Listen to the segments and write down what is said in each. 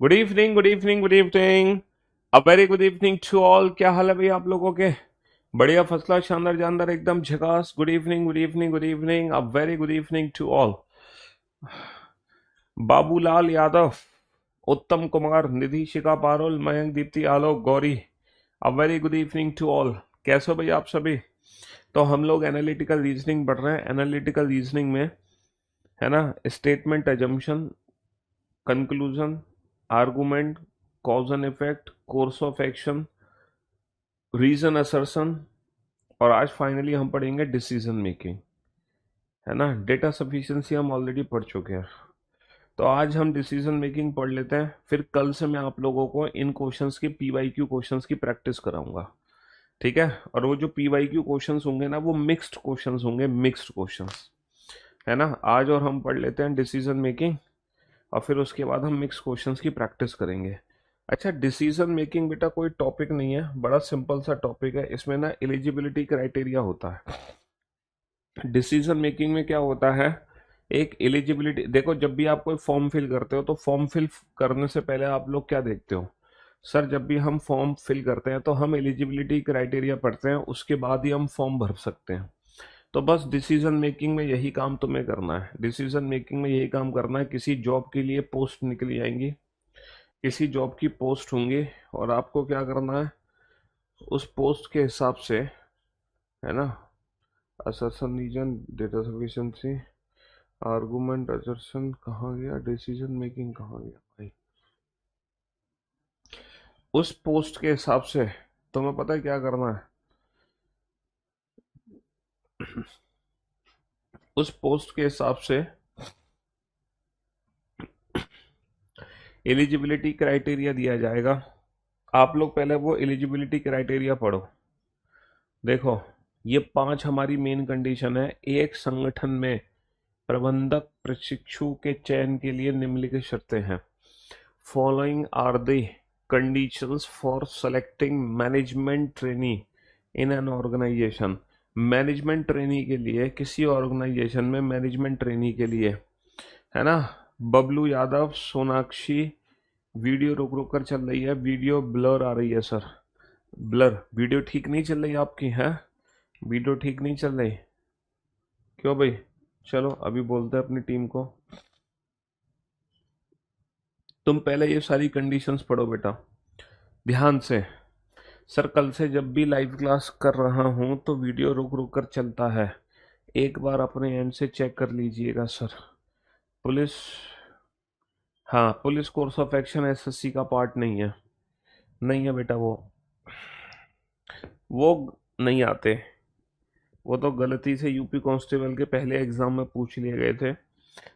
Good evening, good evening, good evening. A very good evening to all. क्या हाल है भाई आप लोगों के? बढ़िया, फर्स्ट क्लास, शानदार, जानदार, एकदम झकास। Good evening, good evening, good evening. A very good evening to all. Babulal Yadav, Uttam Kumar, Nidhi, Shikha Parol, Mayank, Deepti, Alok, Gauri. A very good evening to all. कैसे हो भाई आप सभी? तो हम लोग एनालिटिकल रीजनिंग पढ़ रहे हैं। एनालिटिकल रीजनिंग में है ना, statement, assumption, conclusion, argument, cause and effect, course of action, reason assertion, और आज फाइनली हम पढ़ेंगे डिसीजन मेकिंग। है ना, डेटा सफिशिएंसी हम ऑलरेडी पढ़ चुके हैं। तो आज हम डिसीजन मेकिंग पढ़ लेते हैं, फिर कल से मैं आप लोगों को इन क्वेश्चंस की पीवाईक्यू क्वेश्चंस की प्रैक्टिस कराऊंगा। ठीक है? और वो जो पीवाईक्यू क्वेश्चंस होंगे ना, वो मिक्स्ड क्वेश्चंस होंगे, मिक्स्ड क्वेश्चंस। है ना, आज और हम पढ़ लेते हैं डिसीजन मेकिंग, और फिर उसके बाद हम मिक्स क्वेश्चंस की प्रैक्टिस करेंगे। अच्छा, डिसीजन मेकिंग बेटा कोई टॉपिक नहीं है, बड़ा सिंपल सा टॉपिक है। इसमें ना एलिजिबिलिटी क्राइटेरिया होता है। डिसीजन मेकिंग में क्या होता है, एक एलिजिबिलिटी। देखो, जब भी आप कोई फॉर्म फिल करते हो तो फॉर्म फिल करने से पहले आप लोग क्या देखते हो? सर, जब भी हम फॉर्म फिल करते हैं तो हम एलिजिबिलिटी क्राइटेरिया पढ़ते हैं, उसके बाद ही हम फॉर्म भर सकते हैं। तो बस डिसीजन मेकिंग में यही काम तुम्हें करना है। डिसीजन मेकिंग में यही काम करना है। किसी जॉब के लिए पोस्ट निकली आएंगी, किसी जॉब की पोस्ट होंगी, और आपको क्या करना है, उस पोस्ट के हिसाब से, है ना, assertion, reason, data sufficiency, argument, assertion कहाँ गया, डिसीजन मेकिंग कहाँ गया भाई? उस पोस्ट के हिसाब से तुम्हें पता है क्या करना है। उस पोस्ट के हिसाब से एलिजिबिलिटी क्राइटेरिया दिया जाएगा। आप लोग पहले वो एलिजिबिलिटी क्राइटेरिया पढ़ो। देखो, ये 5 हमारी मेन कंडीशन है। एक संगठन में प्रबंधक प्रशिक्षु के चयन के लिए निम्नलिखित शर्तें हैं। Following are the conditions for selecting management trainee in an organization. Management trainee के लिए, किसी ऑर्गेनाइजेशन में मैनेजमेंट ट्रेनी के लिए, है ना। बबलू यादव, सोनाक्षी। वीडियो रुक रुक कर चल रही है, वीडियो ब्लर आ रही है सर। ब्लर वीडियो ठीक नहीं चल रही आपकी है? वीडियो ठीक नहीं चल रही? क्यों भाई? चलो अभी बोलते हैं अपनी टीम को। तुम पहले ये सारी कंडीशंस पढ़ो बेटा, ध्यान से। सर, कल से जब भी लाइव क्लास कर रहा हूं तो वीडियो रुक रुक कर चलता है, एक बार अपने एंड से चेक कर लीजिएगा सर। पुलिस, हाँ, police course of action SSC का पार्ट नहीं है। नहीं है बेटा, वो नहीं आते। वो तो गलती से यूपी कांस्टेबल के पहले एग्जाम में पूछ लिए गए थे,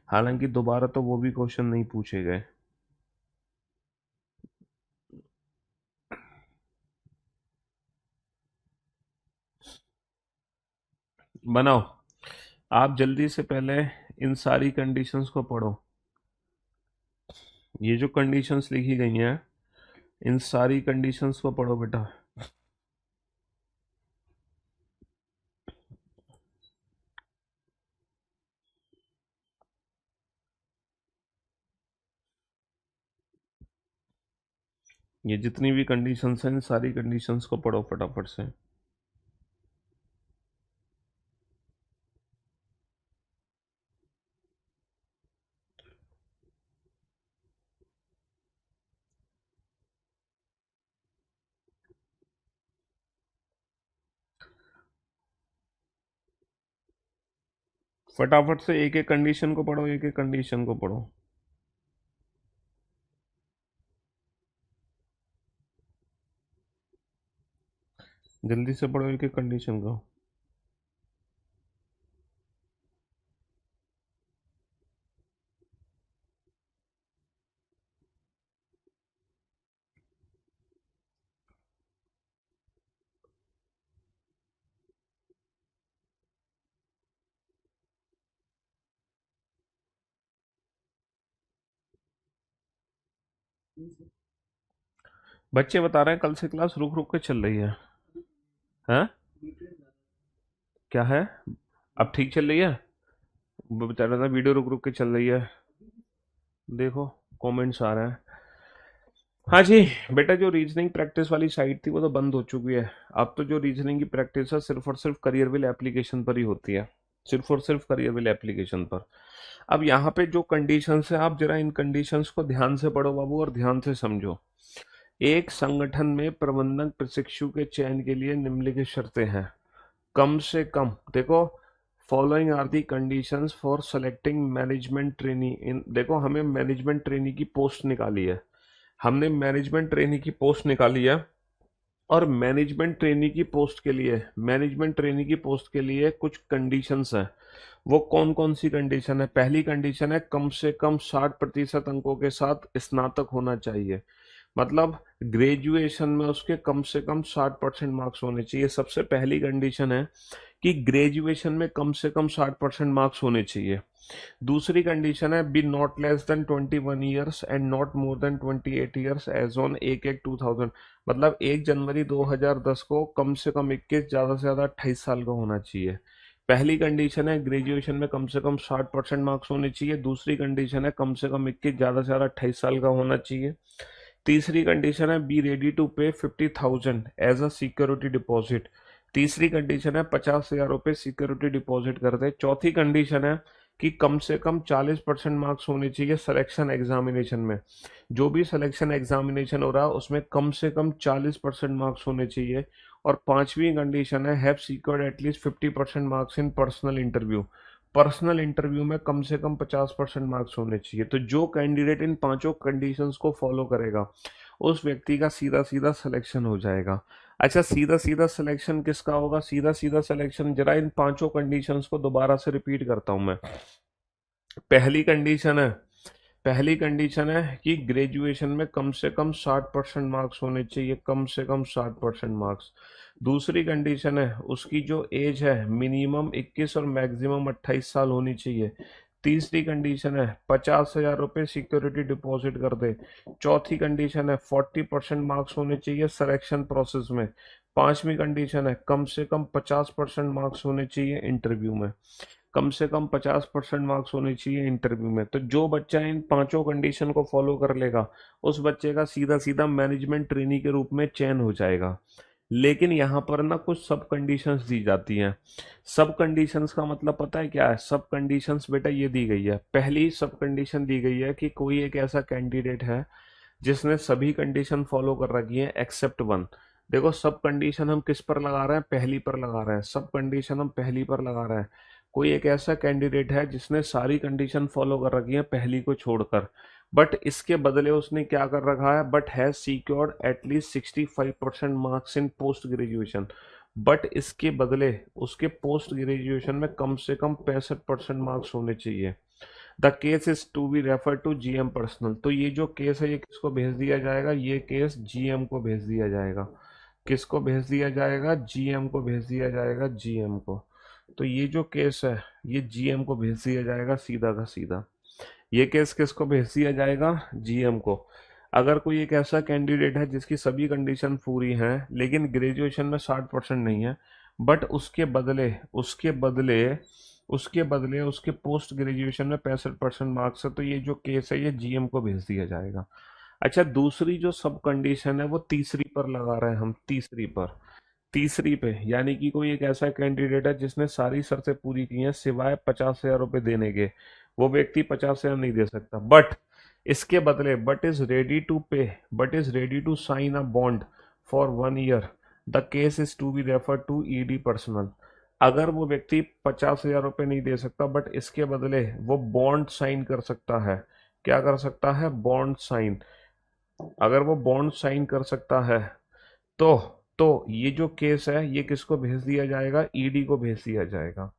हालांकि दोबारा तो वो भी क्वेश्चन नहीं पूछे गए। बनाओ, आप जल्दी से पहले इन सारी कंडीशंस को पढ़ो। ये जो कंडीशंस लिखी गई हैं, इन सारी कंडीशंस को पढ़ो बेटा। ये जितनी भी कंडीशंस हैं, इन सारी कंडीशंस को पढ़ो फटाफट से। फटाफट से एक एक कंडीशन को पढ़ो, एक एक कंडीशन को पढ़ो। जल्दी से पढ़ो एक एक कंडीशन को। बच्चे बता रहे हैं कल से क्लास रुक रुक के चल रही है। हैं? क्या है? अब ठीक चल रही है? वो बता रहा था वीडियो रुक रुक के चल रही है। देखो, कमेंट्स आ रहे हैं। हाँ जी। बेटा जो रीजनिंग प्रैक्टिस वाली साइट थी वो तो बंद हो चुकी है। अब तो जो रीजनिंग की प्रैक्टिस है सिर्फ और सिर्फ करियरविल एप्लीकेशन पर ही होती है। सिर्फ और सिर्फ करियरविल एप्लीकेशन पर। अब यहाँ पे जो कंडीशंस है आप जरा इन कंडीशंस को ध्यान से पढ़ो बाबू और ध्यान से समझो। एक संगठन में प्रबंधक प्रशिक्षु के चयन के लिए निम्नलिखित शर्तें हैं। कम से कम देखो, following are the conditions for selecting management trainee in, देखो हमें मैनेजमेंट ट्रेनी की पोस्ट निकाली है। हमने मैनेजमेंट ट्रेनी की पोस्ट निकाली है। और मैनेजमेंट ट्रेनी की पोस्ट के लिए कुछ कंडीशंस हैं। वो कौन कौन सी कंडीशन है? पहली कंडीशन है कम से कम 60% अंकों के साथ स्नातक होना चाहिए। मतलब ग्रेजुएशन में उसके कम से कम 60% मार्क्स होने चाहिए। सबसे पहली कंडीशन है कि ग्रेजुएशन में कम से कम 60% मार्क्स होने चाहिए। दूसरी कंडीशन है be not less than 21 years and not more than 28 years age on 1/1/2000। मतलब 1 जनवरी 2010 को कम से कम 21, ज़्यादा से ज़्यादा 28 साल का होना चाहिए। पहली कंडीशन है ग्रेजुएशन में कम से कम 60% मार्क्स होने चाहिए। दूसरी कंडीशन है कम से कम 21, ज़्यादा से ज़्यादा 28 साल का होना चाहिए। तीसरी कंडीशन है be ready to pay 50,000 as a security deposit. तीसरी कंडीशन है 50,000 रुपये सिक्योरिटी डिपॉजिट कर दे। चौथी कंडीशन है कि कम से कम 40% मार्क्स होने चाहिए सिलेक्शन एग्जामिनेशन में। जो भी सिलेक्शन एग्जामिनेशन हो रहा है उसमें कम से कम 40% मार्क्स होने चाहिए। और पांचवी कंडीशन है have secured at least 50% marks in personal interview. Personal interview में कम से कम 50% मार्क्स होने चाहिए। तो जो कैंडिडेट इन पांचों कंडीशंस को फॉलो करेगा उस व्यक्ति का सीधा सीधा सिलेक्शन हो जाएगा। अच्छा, सीधा सीधा सिलेक्शन किसका होगा? सीधा सीधा सिलेक्शन, जरा इन पांचों कंडीशंस को दोबारा से रिपीट करता हूं मैं। पहली कंडीशन है पहली कंडीशन है कि ग्रेजुएशन में कम से कम 60% मार्क्स होने चाहिए, कम से कम 60% मार्क्स। दूसरी कंडीशन है उसकी जो एज है मिनिमम 21 और मैक्सिमम 28 साल होनी चाहिए। तीसरी कंडीशन है 50,000 रुपये सिक्योरिटी डिपॉजिट कर दे। चौथी कंडीशन है 40% मार्क्स होने चाहिए सिलेक्शन प्रोसेस में। पांचवी कंडीशन है कम से कम 50% मार्क्स होने चाहिए इंटरव्यू में। कम से कम 50% मार्क्स होने चाहिए इंटरव्यू में। तो जो बच्चा इन पांचों कंडीशन को फॉलो कर लेगा उस बच्चे का सीधा सीधा मैनेजमेंट ट्रेनी के रूप में चयन हो जाएगा। लेकिन यहाँ पर ना कुछ सब कंडीशंस दी जाती हैं। सब कंडीशंस का मतलब पता है क्या है? सब कंडीशंस बेटा ये दी गई है। पहली सब कंडीशन दी गई है कि कोई एक ऐसा कैंडिडेट है जिसने सभी कंडीशन फॉलो कर रखी है एक्सेप्ट वन। देखो, सब कंडीशन हम किस पर लगा रहे हैं? पहली पर लगा रहे हैं। सब कंडीशन हम पहली पर लगा रहे हैं। कोई एक ऐसा कैंडिडेट है जिसने सारी कंडीशन फॉलो कर रखी है पहली को छोड़कर, बट इसके बदले उसने क्या कर रखा है? But has secured at least 65% marks in post graduation. But इसके बदले उसके पोस्ट ग्रेजुएशन में कम से कम 65% मार्क्स होने चाहिए। The case is to be refer to GM personal. तो ये जो केस है ये किसको भेज दिया जाएगा? ये केस जीएम को भेज दिया जाएगा। किसको भेज दिया जाएगा? जीएम को भेज दिया जाएगा, जीएम को। तो ये जो केस है ये जीएम को भेज दिया जाएगा सीधा का सीधा। ये केस किसको भेज दिया जाएगा? जीएम को। अगर कोई एक ऐसा कैंडिडेट है जिसकी सभी कंडीशन पूरी हैं लेकिन ग्रेजुएशन में 60% नहीं है, बट उसके बदले उसके पोस्ट ग्रेजुएशन में 65% मार्क्स है, तो ये जो केस है ये जीएम को भेज दिया जाएगा। अच्छा, दूसरी जो सब कंडीशन है वो तीसरी पर लगा रहे हैं हम। तीसरी पे यानी कि कोई एक ऐसा कैंडिडेट है जिसने सारी शर्तें पूरी की हैं सिवाय 50,000 रुपये देने के। वो व्यक्ति 50,000 नहीं दे सकता, बट इसके बदले but is ready to sign a bond for 1 year. The case is to be refer to ED personal. अगर वो व्यक्ति 50,000 रुपये नहीं दे सकता बट इसके बदले वो बॉन्ड साइन कर सकता है। क्या कर सकता है? Bond sign. अगर वो बॉन्ड साइन कर सकता है तो ये जो केस है ये किसको भेज दिया जाएगा? ईडी को भेज दिया जाएगा।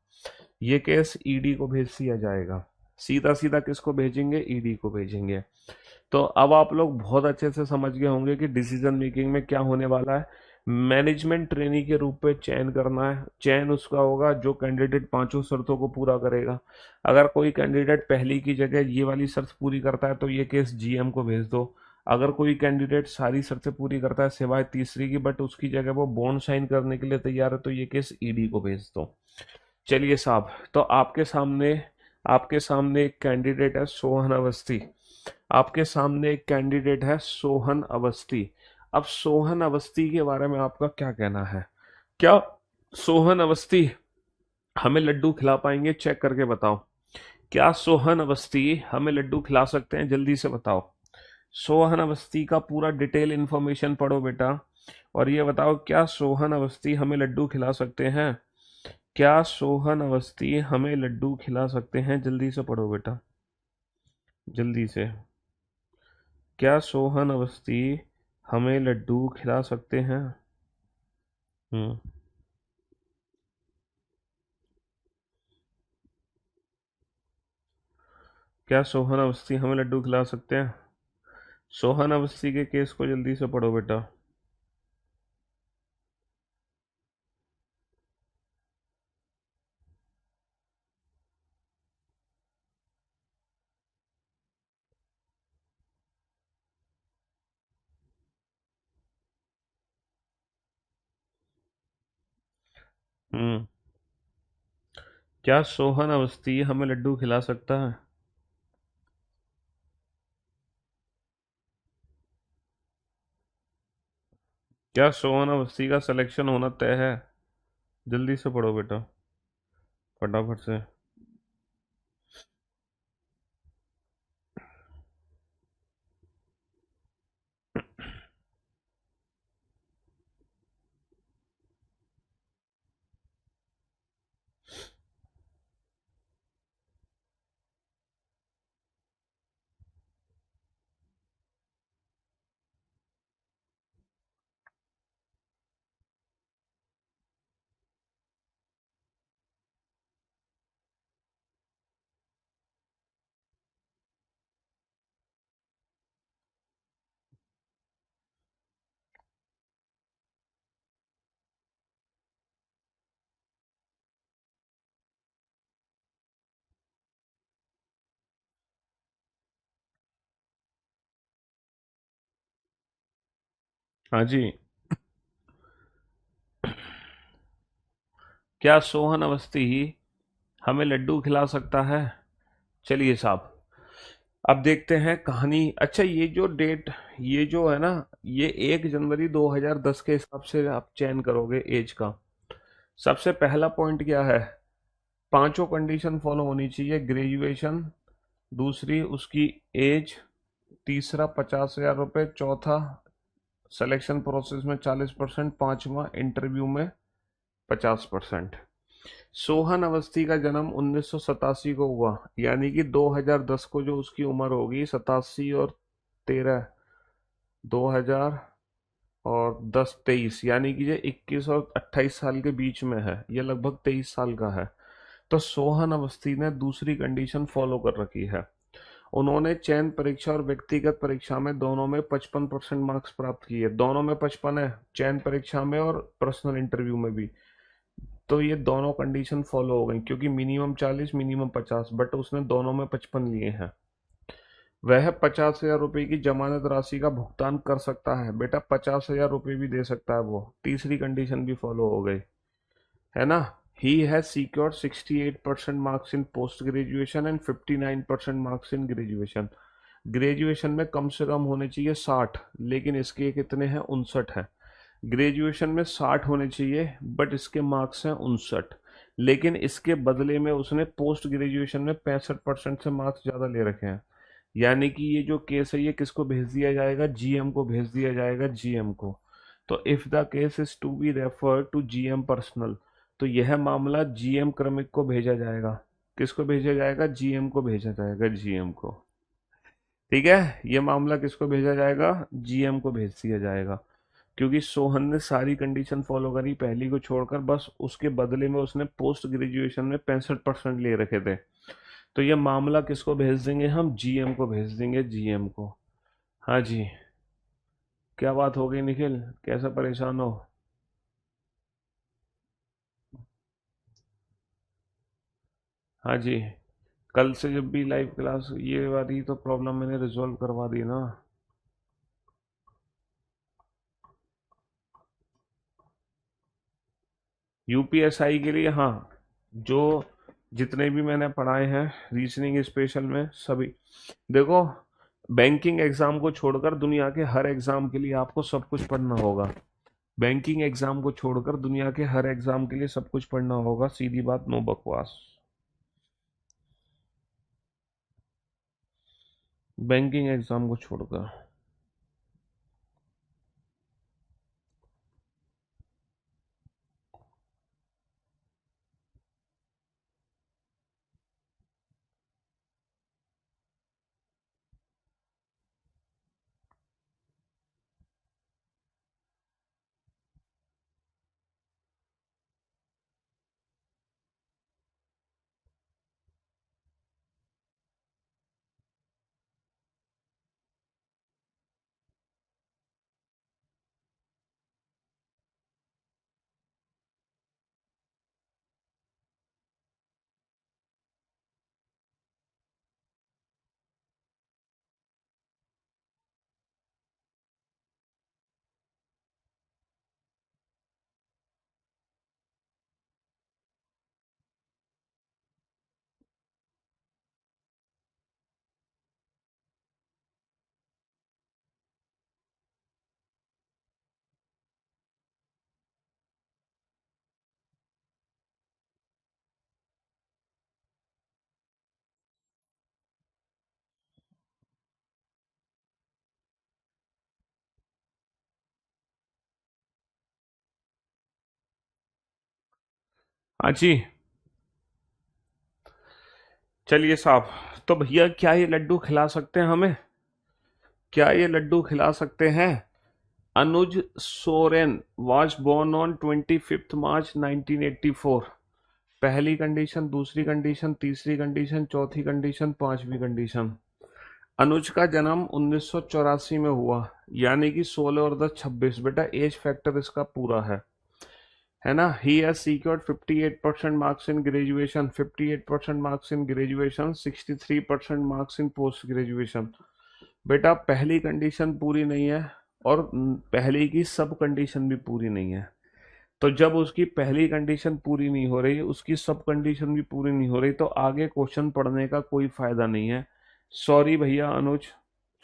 ये केस ईडी को भेज दिया जाएगा। सीधा सीधा किसको भेजेंगे? ईडी को भेजेंगे। तो अब आप लोग बहुत अच्छे से समझ गए होंगे कि डिसीजन मेकिंग में क्या होने वाला है। मैनेजमेंट ट्रेनी के रूप में चयन करना है। चयन उसका होगा जो कैंडिडेट पांचों शर्तों को पूरा करेगा। अगर कोई कैंडिडेट पहली की जगह ये वाली शर्त पूरी करता है तो ये केस जीएम को भेज दो। अगर कोई कैंडिडेट सारी शर्तें पूरी करता है सिवाय तीसरी की बट उसकी जगह वो बॉन्ड साइन करने के लिए तैयार है तो ये केस ईडी को भेज दो। चलिए साहब, तो आपके सामने एक कैंडिडेट है सोहन अवस्थी। आपके सामने एक कैंडिडेट है सोहन अवस्थी। अब सोहन अवस्थी के बारे में आपका क्या कहना है? क्या सोहन अवस्थी हमें लड्डू खिला पाएंगे? चेक करके बताओ। क्या सोहन अवस्थी हमें लड्डू खिला सकते हैं? जल्दी से बताओ। सोहन अवस्थी का पूरा डिटेल इंफॉर्मेशन पढ़ो बेटा, और ये बताओ क्या सोहन अवस्थी हमें लड्डू खिला सकते हैं? क्या सोहन अवस्थी हमें लड्डू खिला सकते हैं? जल्दी से पढ़ो बेटा, जल्दी से। क्या सोहन अवस्थी हमें लड्डू खिला सकते हैं? हम्म। क्या सोहन अवस्थी हमें लड्डू खिला सकते हैं? सोहन अवस्थी के केस को जल्दी से पढ़ो बेटा। हम्म। क्या सोहन अवस्थी हमें लड्डू खिला सकता है? क्या सोहन अवस्थी का सिलेक्शन होना तय है? जल्दी से पढ़ो बेटा, फटाफट से। हाँ जी। क्या सोहन अवस्थी हमें लड्डू खिला सकता है? चलिए साहब, अब देखते हैं कहानी। अच्छा, ये जो डेट, ये जो है ना, ये 1 जनवरी 2010 के हिसाब से आप चयन करोगे एज का। सबसे पहला पॉइंट क्या है? पांचों कंडीशन फॉलो होनी चाहिए। ग्रेजुएशन, दूसरी उसकी एज, तीसरा 50,000 रुपये, चौथा सिलेक्शन प्रोसेस में 40%, पांचवा इंटरव्यू में 50%। सोहन अवस्थी का जन्म 1987 को हुआ, यानी कि 2010 को जो उसकी उम्र होगी, 87 और 13, 2000 और 10 23, यानी कि ये 21 और 28 साल के बीच में है। ये लगभग 23 साल का है। तो सोहन अवस्थी ने दूसरी कंडीशन फॉलो कर रखी है। उन्होंने चयन परीक्षा और व्यक्तिगत परीक्षा में दोनों में 55% मार्क्स प्राप्त किए। दोनों में 55 है, चयन परीक्षा में और पर्सनल इंटरव्यू में भी। तो ये दोनों कंडीशन फॉलो हो गई, क्योंकि मिनिमम 40, मिनिमम 50, बट उसने दोनों में 55 लिए हैं। वह 50,000 रुपये की जमानत राशि का भुगतान कर सकता है। बेटा 50,000 रुपये भी दे सकता है वो। तीसरी कंडीशन भी फॉलो हो गई, है ना? He has secured 68% marks in post graduation and 59% marks in graduation. Graduation में कम से कम होने चाहिए 60, लेकिन इसके कितने हैं? 59 है। ग्रेजुएशन में 60 होने चाहिए, बट इसके मार्क्स हैं 59। लेकिन इसके बदले में उसने पोस्ट ग्रेजुएशन में 65% से मार्क्स ज़्यादा ले रखे हैं। यानी कि ये जो केस है, ये किसको भेज दिया जाएगा? जीएम को भेज दिया जाएगा, जीएम को। तो if the case is to be refer to GM personal, तो यह मामला जीएम क्रमिक को भेजा जाएगा। किसको भेजा जाएगा? जीएम को भेजा जाएगा, जीएम को। ठीक है, ये मामला किसको भेजा जाएगा? जीएम को भेज दिया जाएगा। क्योंकि सोहन ने सारी कंडीशन फॉलो करी पहली को छोड़कर, बस उसके बदले में उसने पोस्ट ग्रेजुएशन में 65% ले रखे थे। तो ये मामला किसको भेज देंगे हम? जीएम को भेज देंगे, जीएम को। हाँ जी। क्या बात हो गई निखिल, कैसे परेशान हो? हाँ जी। कल से जब भी लाइव क्लास, ये वाली तो प्रॉब्लम मैंने रिजॉल्व करवा दी ना। यूपीएसआई के लिए, हाँ। जो जितने भी मैंने पढ़ाए हैं रीजनिंग स्पेशल में, सभी देखो, बैंकिंग एग्जाम को छोड़कर दुनिया के हर एग्जाम के लिए आपको सब कुछ पढ़ना होगा। बैंकिंग एग्जाम को छोड़कर दुनिया के हर एग्जाम के लिए सब कुछ पढ़ना होगा, सीधी बात, नो बकवास। बैंकिंग एग्जाम को छोड़कर। हाँ जी। चलिए साहब, तो भैया क्या ये लड्डू खिला सकते हैं हमें? क्या ये लड्डू खिला सकते हैं? अनुज Soren was born on 25th March 1984। पहली कंडीशन, दूसरी कंडीशन, तीसरी कंडीशन, चौथी कंडीशन, पांचवी कंडीशन। अनुज का जन्म 1984 में हुआ, यानी कि 16 और 10 26। बेटा एज फैक्टर इसका पूरा है ना। He has secured 58% marks in graduation, 58% marks in graduation, 63% marks in post graduation. बेटा पहली कंडीशन पूरी नहीं है, और पहली की सब कंडीशन भी पूरी नहीं है। तो जब उसकी पहली कंडीशन पूरी नहीं हो रही, उसकी सब कंडीशन भी पूरी नहीं हो रही, तो आगे क्वेश्चन पढ़ने का कोई फायदा नहीं है। सॉरी भैया अनुज,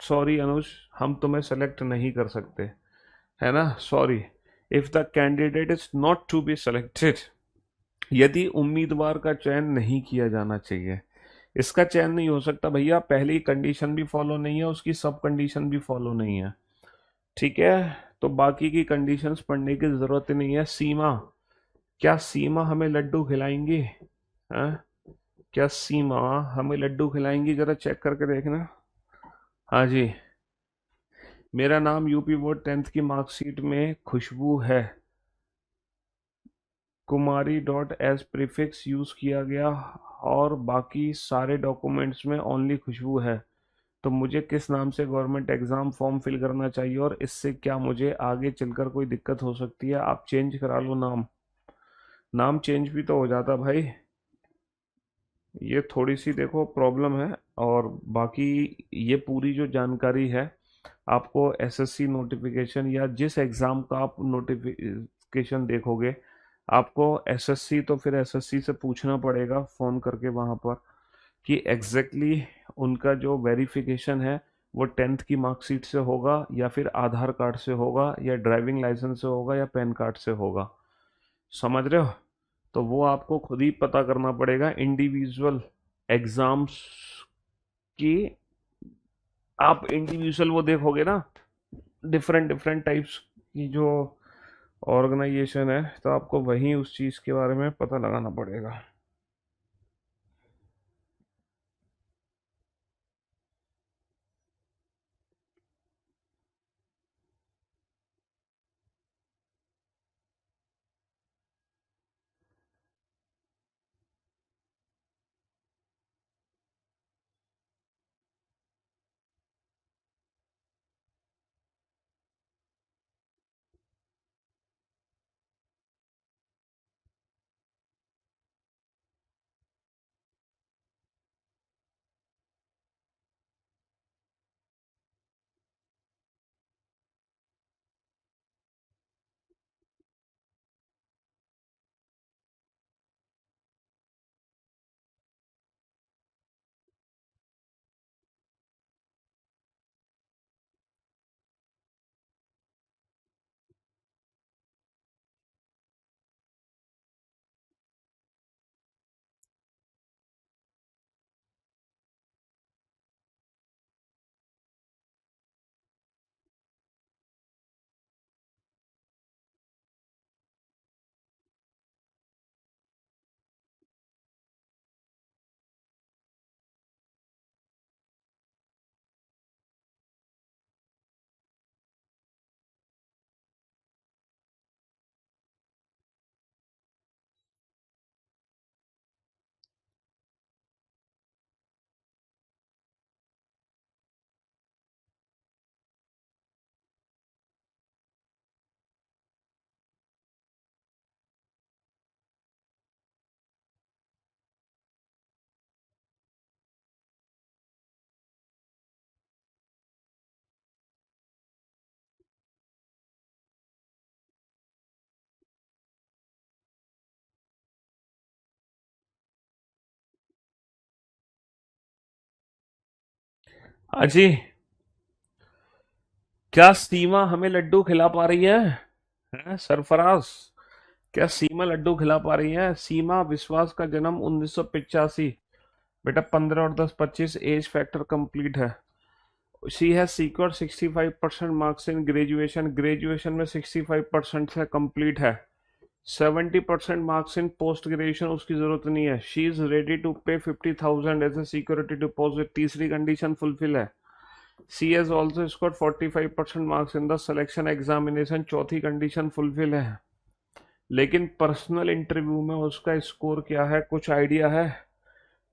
सॉरी अनुज, हम तुम्हें सेलेक्ट नहीं कर सकते, है ना। Sorry. If the candidate is not to be selected, यदि उम्मीदवार का चयन नहीं किया जाना चाहिए, इसका चयन नहीं हो सकता भैया। पहली कंडीशन भी फॉलो नहीं है, उसकी सब कंडीशन भी फॉलो नहीं है। ठीक है, तो बाकी की कंडीशंस पढ़ने की जरूरत ही नहीं है। सीमा, क्या सीमा हमें लड्डू खिलाएंगी? हैं? क्या सीमा हमें लड्डू खिलाएंगी? जरा चेक करके देखना। हाँ जी। मेरा नाम यूपी बोर्ड 10th की मार्कशीट में खुशबू है। कुमारी डॉट एज प्रीफिक्स यूज किया गया, और बाकी सारे डॉक्यूमेंट्स में ओनली खुशबू है। तो मुझे किस नाम से गवर्नमेंट एग्जाम फॉर्म फिल करना चाहिए, और इससे क्या मुझे आगे चलकर कोई दिक्कत हो सकती है? आप चेंज करा लो नाम। नाम चेंज भी तो हो जाता भाई। ये थोड़ी सी देखो प्रॉब्लम है। और बाकी ये पूरी जो जानकारी है, आपको एसएससी नोटिफिकेशन या जिस एग्ज़ाम का आप नोटिफिकेशन देखोगे, आपको एसएससी, तो फिर एसएससी से पूछना पड़ेगा फ़ोन करके वहाँ पर कि एग्जैक्टली उनका जो वेरिफिकेशन है वो 10th की मार्कशीट से होगा, या फिर आधार कार्ड से होगा, या ड्राइविंग लाइसेंस से होगा, या पैन कार्ड से होगा। समझ रहे हो? तो वो आपको खुद ही पता करना पड़ेगा इंडिविजुअल एग्जाम्स की। आप इंडिविजुअल वो देखोगे ना, डिफरेंट डिफरेंट टाइप्स की जो ऑर्गेनाइजेशन है, तो आपको वहीं उस चीज़ के बारे में पता लगाना पड़ेगा। अजी, क्या सीमा हमें लड्डू खिला पा रही है? हैं सरफराज? क्या सीमा लड्डू खिला पा रही है? सीमा विश्वास का जन्म 1985। बेटा 15 और 10 25, एज फैक्टर कंप्लीट है। She has secured 65% marks in graduation, graduation में 65% से कंप्लीट है। 70% मार्क्स इन पोस्ट ग्रेजुएशन, उसकी जरूरत नहीं है। She is ready to pay 50,000 as a security deposit, तीसरी कंडीशन फुलफिल है। She has also score 45% marks in the selection examination, चौथी कंडीशन फुलफिल है। लेकिन पर्सनल इंटरव्यू में उसका स्कोर क्या है, कुछ आइडिया है?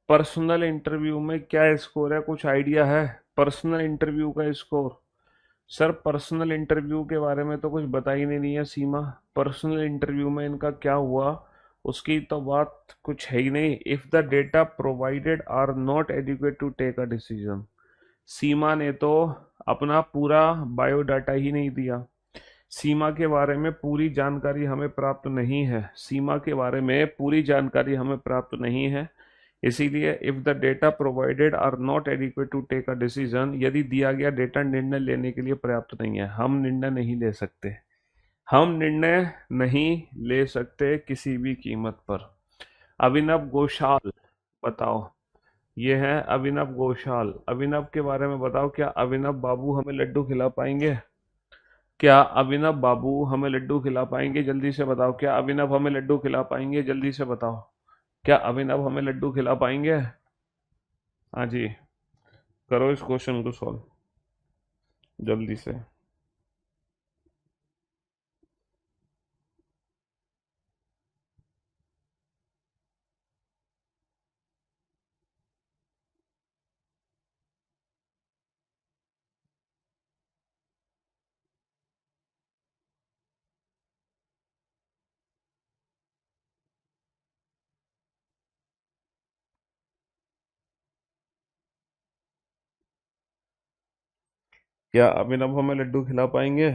पर्सनल इंटरव्यू में क्या स्कोर है, कुछ आइडिया है? पर्सनल इंटरव्यू का स्कोर? सर पर्सनल इंटरव्यू के बारे में तो कुछ बता ही नहीं है सीमा। पर्सनल इंटरव्यू में इनका क्या हुआ उसकी तो बात कुछ है ही नहीं। If the data provided are not adequate to take a decision. Seema ने तो अपना पूरा बायोडाटा ही नहीं दिया। सीमा के बारे में पूरी जानकारी हमें प्राप्त नहीं है। सीमा के बारे में पूरी जानकारी हमें प्राप्त नहीं है। इसीलिए if the data provided are not adequate to take a decision, यदि दिया गया डेटा निर्णय लेने के लिए पर्याप्त नहीं है, हम निर्णय नहीं ले सकते। हम निर्णय नहीं ले सकते किसी भी कीमत पर। अभिनव घोषाल, बताओ। ये है अभिनव घोषाल। अभिनव के बारे में बताओ, क्या अभिनव बाबू हमें लड्डू खिला पाएंगे? क्या अभिनव बाबू हमें लड्डू खिला पाएंगे? जल्दी से बताओ, क्या अभिनव हमें लड्डू खिला पाएंगे? जल्दी से बताओ, क्या अभिनव हमें लड्डू खिला पाएंगे? हाँ जी, करो इस क्वेश्चन को सॉल्व जल्दी से। क्या अभिनव हमें लड्डू खिला पाएंगे?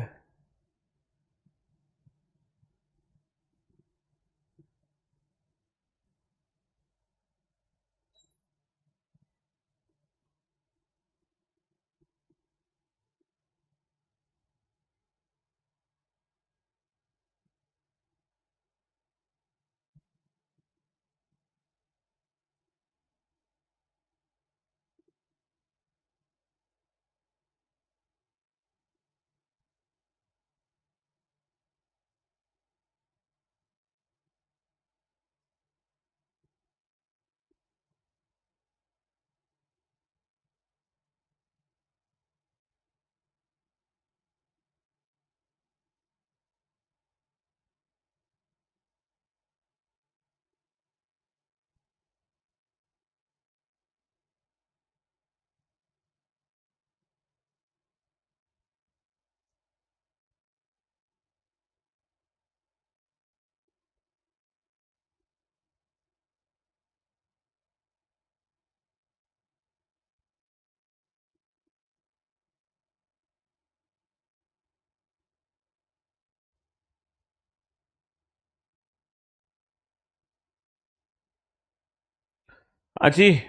अजी,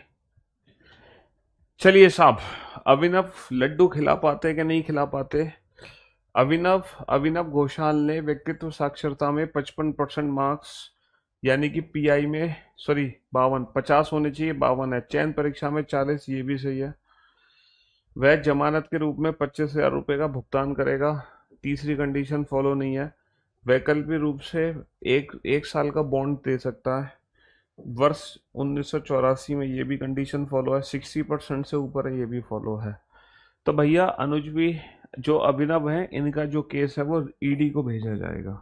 चलिए साहब, अभिनव लड्डू खिला पाते कि नहीं खिला पाते? अभिनव अभिनव घोषाल ने व्यक्तित्व साक्षरता में 55% मार्क्स, यानी कि पीआई में, सॉरी 52, 50 होने चाहिए, 52 है। चयन परीक्षा में 40, ये भी सही है। वह जमानत के रूप में 25,000 रुपये का भुगतान करेगा, तीसरी कंडीशन फॉलो नहीं है। वैकल्पिक रूप से एक एक साल का बॉन्ड दे सकता है। वर्ष 1984 में ये भी कंडीशन फॉलो है। 60% से ऊपर है, ये भी फॉलो है। तो भैया अनुज भी, जो अभिनव है, इनका जो केस है वो ईडी को भेजा जाएगा।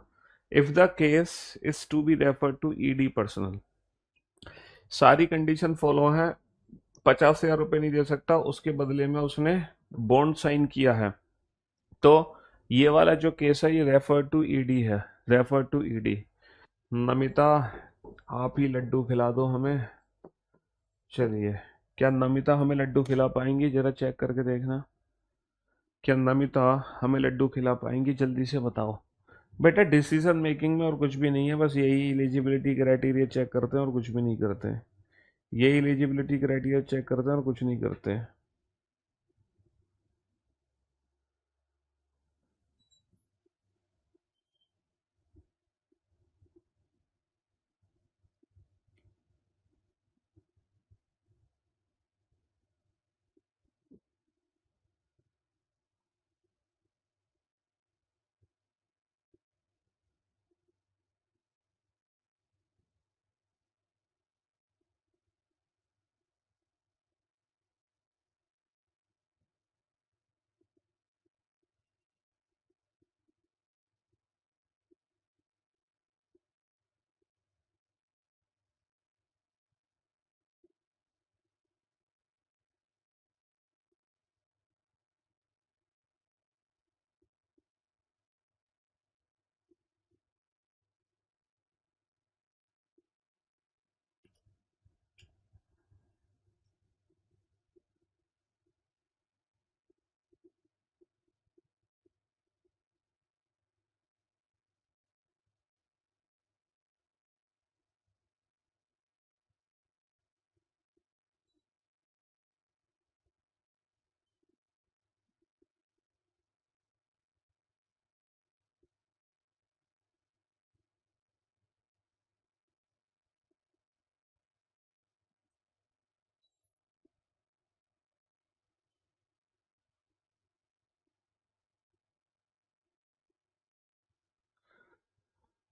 If the case is to be refer to ED personal. सारी कंडीशन फॉलो है। 50,000 रुपये नहीं दे सकता, उसके बदले में उसने बॉन्ड साइन किया है। तो ये वाला जो केस है ये रेफर टू ईडी है, रेफर टू ईडी। नमिता, आप ही लड्डू खिला दो हमें। चलिए, क्या नमिता हमें लड्डू खिला पाएंगी? जरा चेक करके देखना, क्या नमिता हमें लड्डू खिला पाएंगी? जल्दी से बताओ। बेटा डिसीजन मेकिंग में और कुछ भी नहीं है, बस यही एलिजिबिलिटी क्राइटेरिया चेक करते हैं और कुछ भी नहीं करते हैं। यही एलिजिबिलिटी क्राइटेरिया चेक करते हैं और कुछ नहीं करते हैं।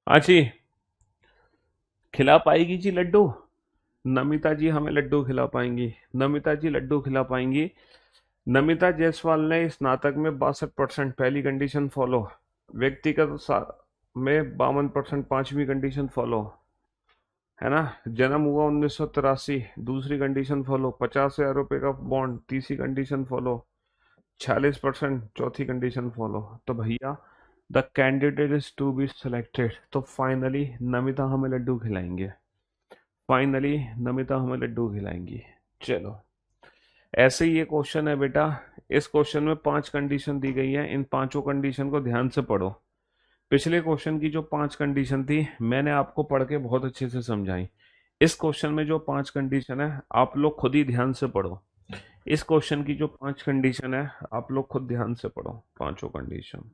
हाँ जी, खिला पाएगी जी लड्डू? नमिता जी हमें लड्डू खिला पाएंगी। नमिता जी लड्डू खिला पाएंगी। नमिता जायसवाल ने स्नातक में 62%, पहली कंडीशन फॉलो। व्यक्तिगत में 52%, पांचवी कंडीशन फॉलो, है ना। जन्म हुआ 1983, दूसरी कंडीशन फॉलो। 50,000 रुपये का बॉन्ड, तीसरी कंडीशन फॉलो। 46%, चौथी कंडीशन फॉलो। तो भैया the candidate is to be selected, तो फाइनली नमिता हमें लड्डू खिलाएंगे। फाइनली नमिता हमें लड्डू खिलाएंगी। चलो, ऐसे ही ये क्वेश्चन है बेटा। इस क्वेश्चन में 5 कंडीशन दी गई है, इन पांचों कंडीशन को ध्यान से पढ़ो। पिछले क्वेश्चन की जो 5 कंडीशन थी मैंने आपको पढ़ के बहुत अच्छे से समझाई। इस क्वेश्चन में जो 5 कंडीशन है आप लोग खुद ही ध्यान से पढ़ो। इस क्वेश्चन की जो 5 कंडीशन है आप लोग खुद ध्यान से पढ़ो, पांचों कंडीशन।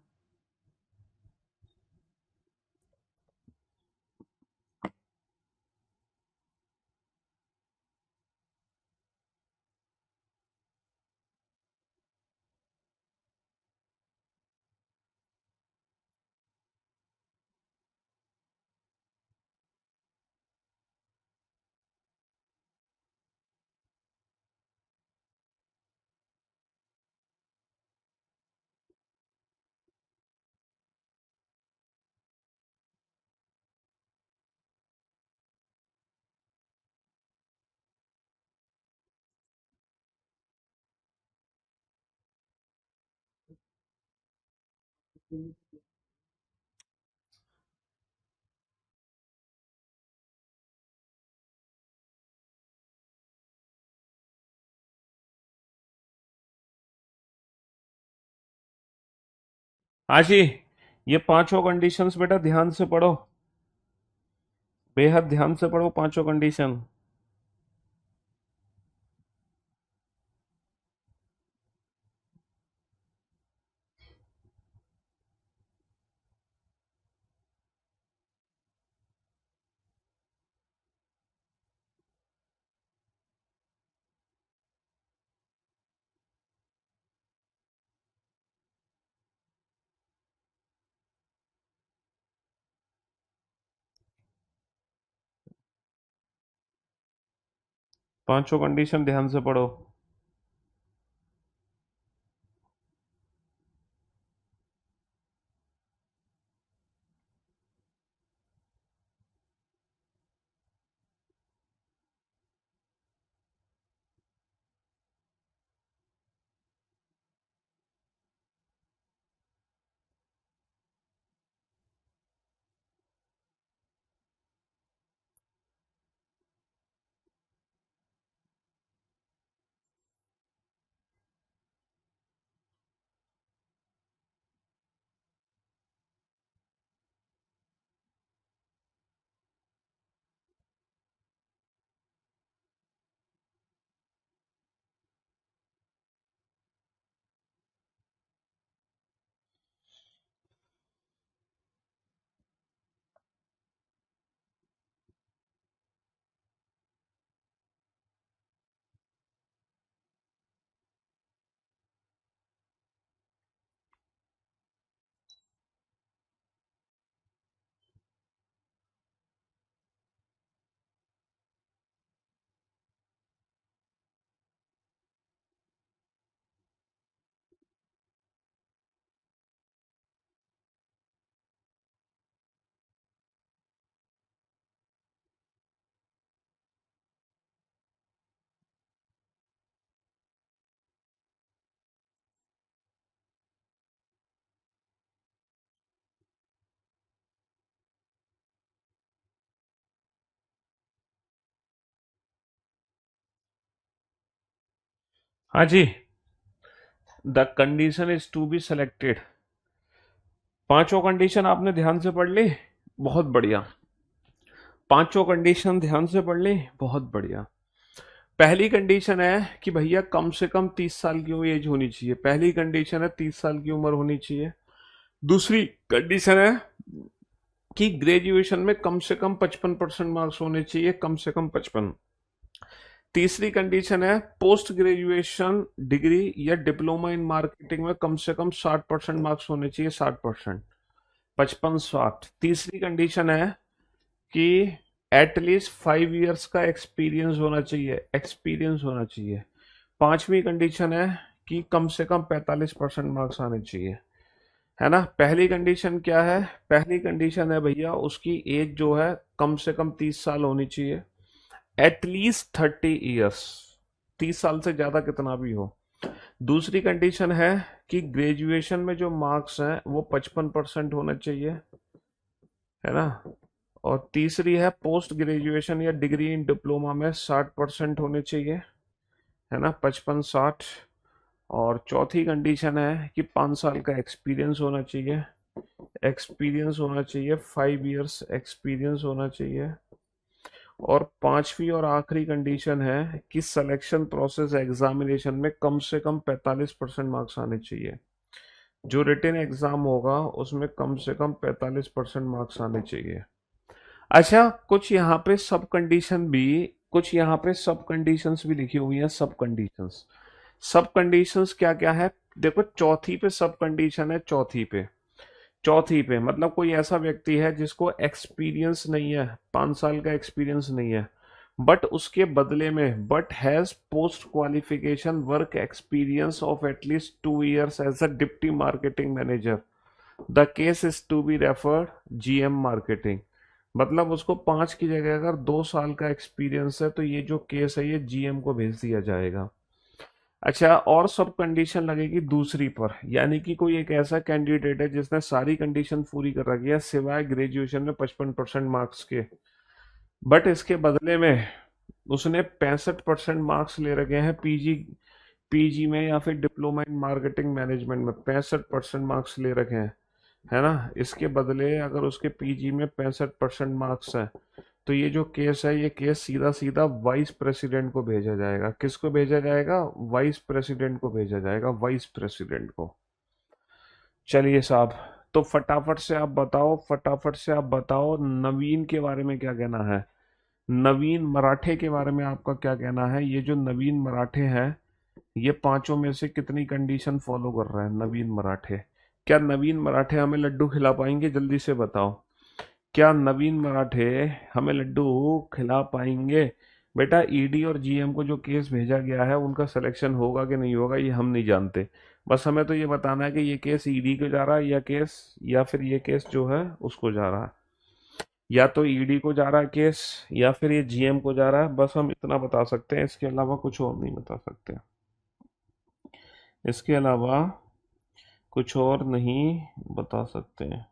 हाँ जी, ये पांचों कंडीशंस बेटा ध्यान से पढ़ो, बेहद ध्यान से पढ़ो पांचों कंडीशन। पांचों कंडीशन ध्यान से पढ़ो। हाँ जी, the condition is to be selected. पांचों कंडीशन आपने ध्यान से पढ़ ली, बहुत बढ़िया। पांचों कंडीशन ध्यान से पढ़ ली, बहुत बढ़िया। पहली कंडीशन है कि भैया कम से कम 30 साल की एज होनी चाहिए। पहली कंडीशन है 30 साल की उम्र होनी चाहिए। दूसरी कंडीशन है कि ग्रेजुएशन में कम से कम 55% मार्क्स होने चाहिए, कम से कम 55। तीसरी कंडीशन है पोस्ट ग्रेजुएशन डिग्री या डिप्लोमा इन मार्केटिंग में कम से कम 60% मार्क्स होने चाहिए, 60%। 55-60। तीसरी कंडीशन है कि एटलीस्ट 5 इयर्स का एक्सपीरियंस होना चाहिए, एक्सपीरियंस होना चाहिए। पांचवी कंडीशन है कि कम से कम 45% मार्क्स आने चाहिए, है ना। पहली कंडीशन क्या है? पहली कंडीशन है भैया उसकी एज जो है कम से कम 30 साल होनी चाहिए, एटलीस्ट 30 इयर्स, 30 साल से ज्यादा कितना भी हो। दूसरी कंडीशन है कि ग्रेजुएशन में जो मार्क्स हैं वो 55% होना चाहिए, है ना। और तीसरी है पोस्ट ग्रेजुएशन या डिग्री इन डिप्लोमा में 60% होने चाहिए, है ना, 55-60। और चौथी कंडीशन है कि 5 साल का एक्सपीरियंस होना चाहिए, एक्सपीरियंस होना चाहिए, 5 इयर्स एक्सपीरियंस होना चाहिए। और पांचवी और आखिरी कंडीशन है कि सिलेक्शन प्रोसेस एग्जामिनेशन में कम से कम 45% मार्क्स आने चाहिए। जो रिटन एग्जाम होगा उसमें कम से कम 45% मार्क्स आने चाहिए। अच्छा, कुछ यहाँ पे सब कंडीशंस भी लिखी हुई हैं, सब कंडीशंस। सब कंडीशंस क्या क्या है? देखो, चौथी पे सब कंडीशन है, चौथी पे मतलब कोई ऐसा व्यक्ति है जिसको एक्सपीरियंस नहीं है, 5 साल का एक्सपीरियंस नहीं है, बट उसके बदले में but has post qualification work experience of at least 2 years as a deputy marketing manager, the case is to be referred GM marketing. मतलब उसको 5 की जगह अगर 2 साल का एक्सपीरियंस है तो ये जो केस है ये जीएम को भेज दिया जाएगा। अच्छा, और सब कंडीशन लगेगी दूसरी पर, यानी कि कोई एक ऐसा कैंडिडेट है जिसने सारी कंडीशन पूरी कर रखी है सिवाय ग्रेजुएशन में 55% मार्क्स के, बट इसके बदले में उसने 65% मार्क्स ले रखे हैं पीजी, पीजी में या फिर डिप्लोमा इन मार्केटिंग मैनेजमेंट में 65% मार्क्स ले रखे हैं, है ना। इसके बदले अगर उसके पीजी में 65% मार्क्स हैं तो ये जो केस है ये केस सीधा सीधा वाइस प्रेसिडेंट को भेजा जाएगा। किसको भेजा जाएगा? वाइस प्रेसिडेंट को भेजा जाएगा, वाइस प्रेसिडेंट को। चलिए साहब, तो फटाफट से आप बताओ नवीन के बारे में क्या कहना है। नवीन मराठे के बारे में आपका क्या कहना है? ये जो नवीन मराठे हैं ये पांचों में से कितनी कंडीशन फॉलो कर रहे हैं नवीन मराठे? क्या नवीन मराठे हमें लड्डू खिला पाएंगे? जल्दी से बताओ, क्या नवीन मराठे हमें लड्डू खिला पाएंगे? बेटा, ईडी और जीएम को जो केस भेजा गया है उनका सिलेक्शन होगा कि नहीं होगा ये हम नहीं जानते। बस हमें तो ये बताना है कि ये केस ईडी को जा रहा है या केस, या फिर ये केस जो है उसको जा रहा है, या तो ईडी को जा रहा है केस या फिर ये जीएम को जा रहा है। बस हम इतना बता सकते हैं, इसके अलावा कुछ और नहीं बता सकते, इसके अलावा कुछ और नहीं बता सकते हैं।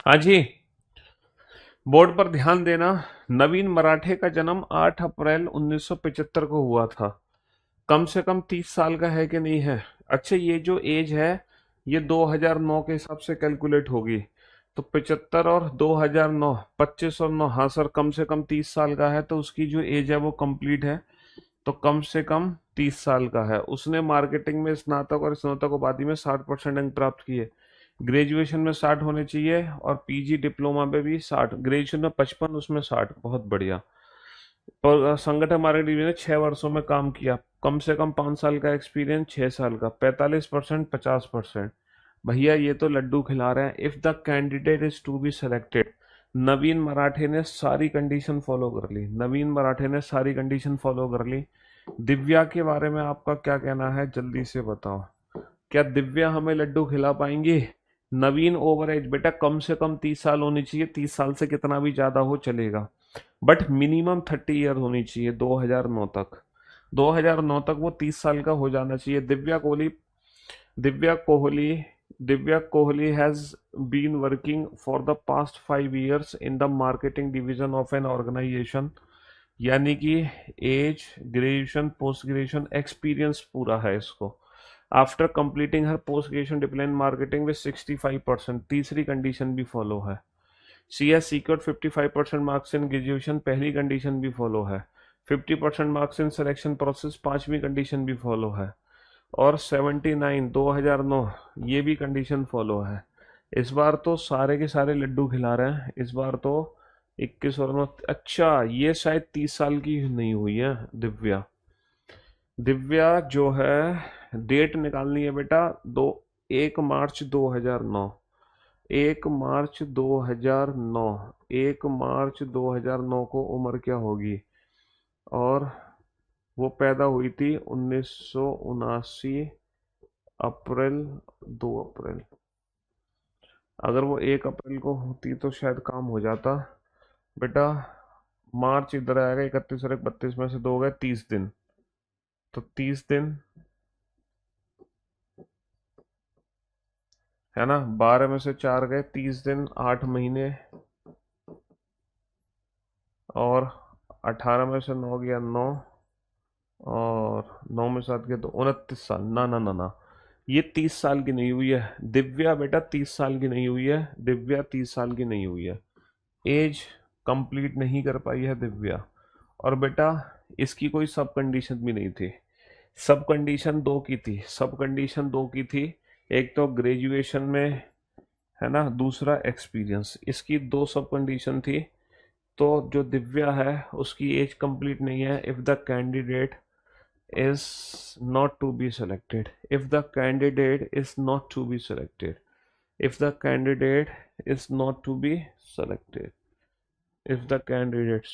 हाँ जी, बोर्ड पर ध्यान देना। नवीन मराठे का जन्म 8 अप्रैल 1975 को हुआ था। कम से कम 30 साल का है कि नहीं है? अच्छा, ये जो एज है ये 2009 के हिसाब से कैलकुलेट होगी, तो 75 और 2009, 25 और 9, हाँ सर, कम से कम 30 साल का है, तो उसकी जो एज है वो कंप्लीट है, तो कम से कम 30 साल का है। उसने मार्केटिंग में स्नातक और स्नातकोपाधि में 60% अंक प्राप्त किए। ग्रेजुएशन में 60 होने चाहिए और पीजी डिप्लोमा में भी 60, ग्रेजुएशन में 55, उसमें 60, बहुत बढ़िया। पर संगठन मार्केटिंग ने 6 वर्षों में काम किया, कम से कम 5 साल का एक्सपीरियंस, 6 साल का, 45%, 50%। भैया ये तो लड्डू खिला रहे हैं। If the candidate is to be selected, Naveen Marathe ने सारी कंडीशन फॉलो कर ली, नवीन मराठे ने सारी कंडीशन फॉलो कर ली। दिव्या के बारे में आपका क्या कहना है, जल्दी से बताओ। क्या दिव्या हमें लड्डू खिला पाएंगी? नवीन ओवर एज बेटा कम से कम 30 साल होनी चाहिए, 30 साल से कितना भी ज्यादा हो चलेगा, बट मिनिमम 30 ईयर होनी चाहिए। 2009 तक, 2009 तक वो 30 साल का हो जाना चाहिए। Divya Kohli Divya Kohli has been working for the past 5 years in the marketing division of an organization, यानी कि age, graduation, post graduation experience पूरा है इसको। After completing her post graduation diploma in marketing with 65%, तीसरी कंडीशन भी फॉलो है। She has secured 55% marks in graduation, पहली condition भी फॉलो है। 50% मार्क्स इन सिलेक्शन प्रोसेस, पांचवी कंडीशन भी फॉलो है। और 79 2009, ये भी कंडीशन फॉलो है। इस बार तो सारे के सारे लड्डू खिला रहे हैं इस बार तो। 21 और 9, अच्छा ये शायद 30 साल की नहीं हुई है दिव्या। दिव्या जो है, डेट निकालनी है बेटा, दो 1 मार्च 2009, 1 मार्च 2009, 1 मार्च 2009 को उम्र क्या होगी? और वो पैदा हुई थी 1979, अप्रैल, 2 अप्रैल। अगर वो 1 अप्रैल को होती तो शायद काम हो जाता बेटा। मार्च इधर आएगा, 31 और 32 में से 2 गए, 30 दिन। तो 30 दिन है ना, 12 में से 4 गए, 30 दिन, 8 महीने, और 18 में से 9 गया 9, और 9 में 7 गया तो 29 साल। ना ना ना ना, ये 30 साल की नहीं हुई है दिव्या बेटा, 30 साल की नहीं हुई है दिव्या, 30 साल की नहीं हुई है। एज कंप्लीट नहीं कर पाई है दिव्या। और बेटा इसकी कोई सब कंडीशन भी नहीं थी, सब कंडीशन दो की थी, सब कंडीशन दो की थी। एक तो ग्रेजुएशन में, है ना, दूसरा एक्सपीरियंस, इसकी दो सब कंडीशन थी। तो जो दिव्या है उसकी एज कंप्लीट नहीं है। If the candidate is not to be selected, if the candidate is not to be selected, if the candidate is not to be selected, if the candidate,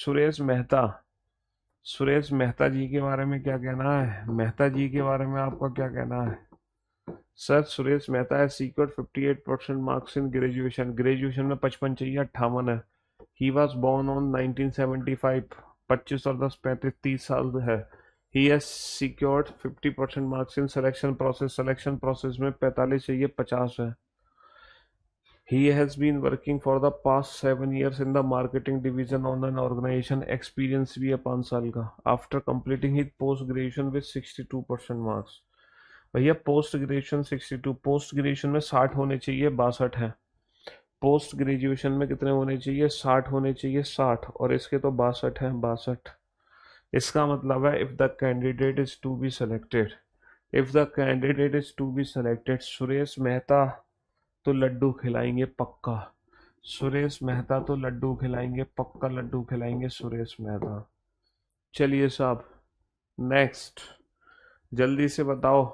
Suresh Mehta ji के बारे में क्या कहना है? मेहता जी के बारे में आपका क्या कहना है? सर सुरेश मेहता है सीक्योर्ड 58% मार्क्स इन ग्रेजुएशन, ग्रेजुएशन में 55 चाहिए, 58 है। ही वॉज बोर्न ऑन 1975, 25 और 10 35, 30 साल है। He has secured 50% marks in selection process, selection process में 45 चाहिए, 50 है। He has been working for the past 7 years in the marketing division on an organization, experience भी है 5 साल का। After completing his post graduation with 62% marks। भैया post graduation 62, post graduation में 60 होने चाहिए, 62 है। पोस्ट ग्रेजुएशन में कितने होने चाहिए? 60 होने चाहिए, 60, और इसके तो 62 है, 62। इसका मतलब है if the candidate is to be selected, if the candidate is to be selected, Suresh Mehta तो लड्डू खिलाएंगे पक्का, सुरेश मेहता तो लड्डू खिलाएंगे पक्का, लड्डू खिलाएंगे सुरेश मेहता। चलिए साहब, नेक्स्ट, जल्दी से बताओ।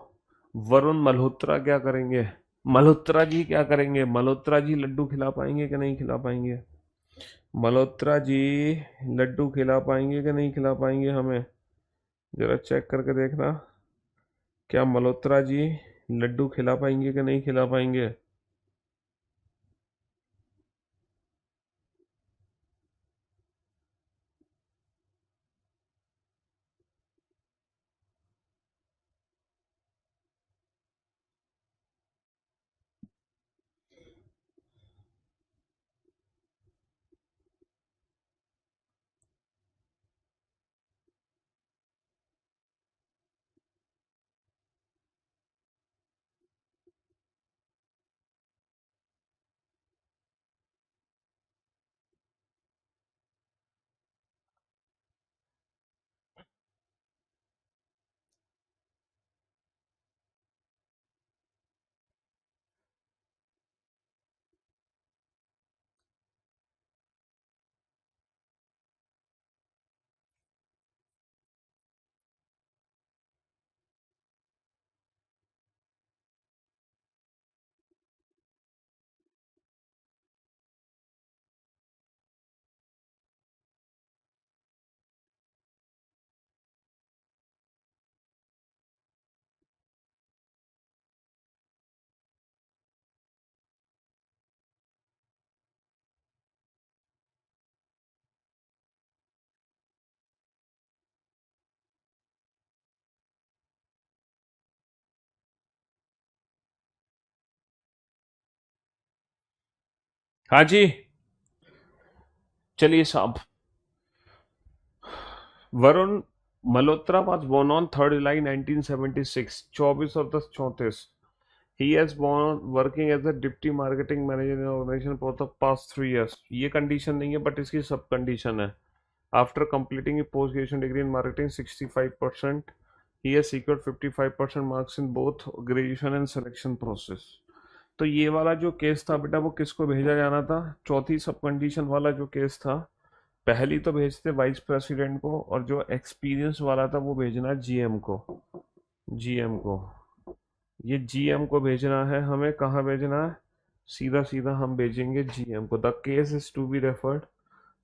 वरुण मल्होत्रा क्या करेंगे? मल्होत्रा जी क्या करेंगे? मल्होत्रा जी लड्डू खिला पाएंगे कि नहीं खिला पाएंगे? मल्होत्रा जी लड्डू खिला पाएंगे कि नहीं खिला पाएंगे हमें? जरा चेक करके देखना, क्या मल्होत्रा जी लड्डू खिला पाएंगे कि नहीं खिला पाएंगे? हाँ जी, चलिए साहब। Varun Malhotra was born on 3rd July 1976, 24 और 10 34। He has born working as a deputy marketing manager in organization for the past 3 years। ये कंडीशन नहीं है बट इसकी सब कंडीशन है। After completing a post graduation degree in marketing 65%, he has secured 55% marks in both graduation and selection process। तो ये वाला जो केस था बेटा वो किसको भेजा जाना था? चौथी सब कंडीशन वाला जो केस था, पहली तो भेजते वाइस प्रेसिडेंट को, और जो एक्सपीरियंस वाला था वो भेजना जीएम को। जीएम को, ये जीएम को भेजना है हमें। कहाँ भेजना है? सीधा सीधा हम भेजेंगे जीएम को। The case is to be referred,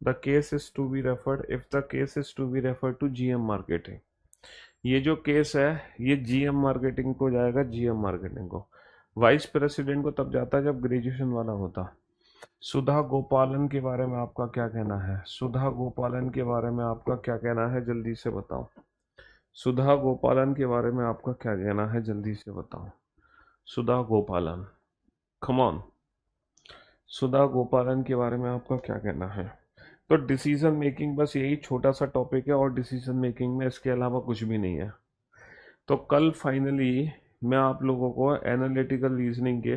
the case is to be referred if the case is to be referred to GM marketing. ये जो केस है ये जीएम मार्केटिंग को जाएगा, जीएम मार्केटिंग को। वाइस प्रेसिडेंट को तब जाता जब ग्रेजुएशन वाला होता। सुधा गोपालन के बारे में आपका क्या कहना है? सुधा गोपालन के बारे में आपका क्या कहना है, जल्दी से बताओ। सुधा गोपालन के बारे में आपका क्या कहना है, जल्दी से बताओ। सुधा गोपालन, कम ऑन। सुधा गोपालन के बारे में आपका क्या कहना है? तो डिसीजन मेकिंग, बस यही छोटा सा टॉपिक है और डिसीजन मेकिंग में इसके अलावा कुछ भी नहीं है। तो कल फाइनली मैं आप लोगों को एनालिटिकल रीजनिंग के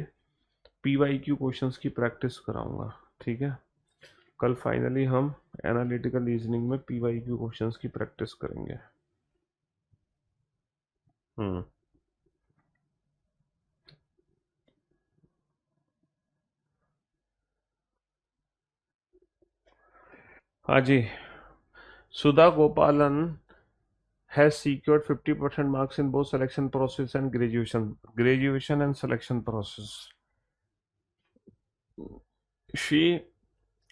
पीवाईक्यू क्वेश्चंस की प्रैक्टिस कराऊंगा, ठीक है। कल फाइनली हम एनालिटिकल रीजनिंग में पीवाईक्यू क्वेश्चंस की प्रैक्टिस करेंगे। हम्म। हाँ जी। सुधा गोपालन has secured 50% marks in both selection process and graduation and selection process। She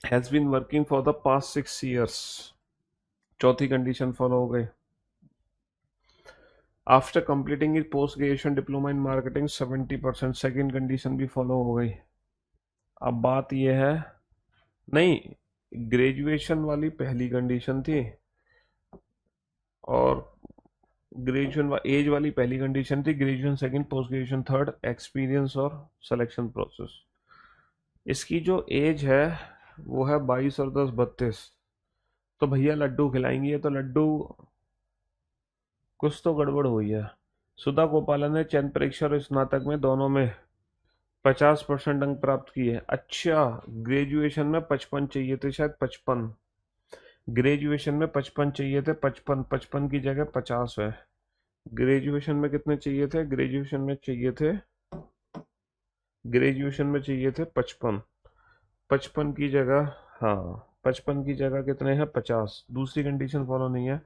has been working for the past 6 years। चौथी कंडीशन फॉलो हो गई। After completing it post graduation diploma in marketing 70%, second condition भी follow हो गई। अब बात यह है, नहीं, ग्रेजुएशन वाली पहली कंडीशन थी और ग्रेजुएशन एज वाली पहली कंडीशन थी, graduation second, post graduation third, experience और सिलेक्शन प्रोसेस। इसकी जो एज है वो है 22 और 10 32। तो भैया लड्डू खिलाएंगे, तो लड्डू कुछ तो गड़बड़ हुई है। सुधा गोपालन ने चयन परीक्षा और स्नातक में दोनों में 50% अंक प्राप्त किए। अच्छा, ग्रेजुएशन में 55 चाहिए थे, शायद 55। ग्रेजुएशन में 55 चाहिए थे, 55, 55 की जगह 50 है। ग्रेजुएशन में कितने चाहिए थे? ग्रेजुएशन में चाहिए थे 55। 55 की जगह, हाँ, 55 की जगह कितने हैं? 50। दूसरी कंडीशन फॉलो नहीं है,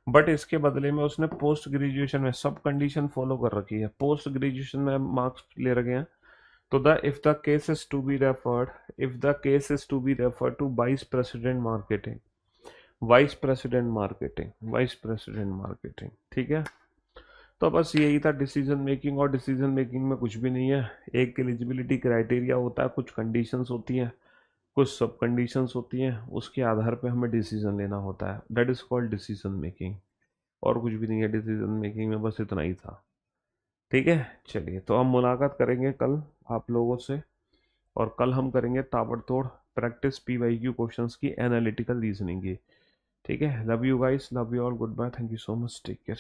बट इसके बदले में उसने पोस्ट ग्रेजुएशन में सब कंडीशन फॉलो कर रखी है। पोस्ट ग्रेजुएशन में मार्क्स ले रखे हैं। तो the if the case is to be referred, if the case is to be referred to vice president marketing, vice president marketing, vice president marketing, ठीक है। तो बस यही था डिसीजन मेकिंग, और डिसीजन मेकिंग में कुछ भी नहीं है। एक एलिजिबिलिटी क्राइटेरिया होता है, कुछ कंडीशंस होती हैं, कुछ सब कंडीशंस होती हैं, उसके आधार पे हमें डिसीजन लेना होता है। That is called decision making, और कुछ भी नहीं है डिसीजन मेकिंग में, बस इतना ही था, ठीक है। चलिए, तो हम मुलाकात करेंगे कल आप लोगों से, और कल हम करेंगे ताबड़तोड़ प्रैक्टिस पीवाईक्यू क्वेश्चंस की, एनालिटिकल रीजनिंग की, ठीक है। Love you guys, love you all, goodbye, thank you so much, take care.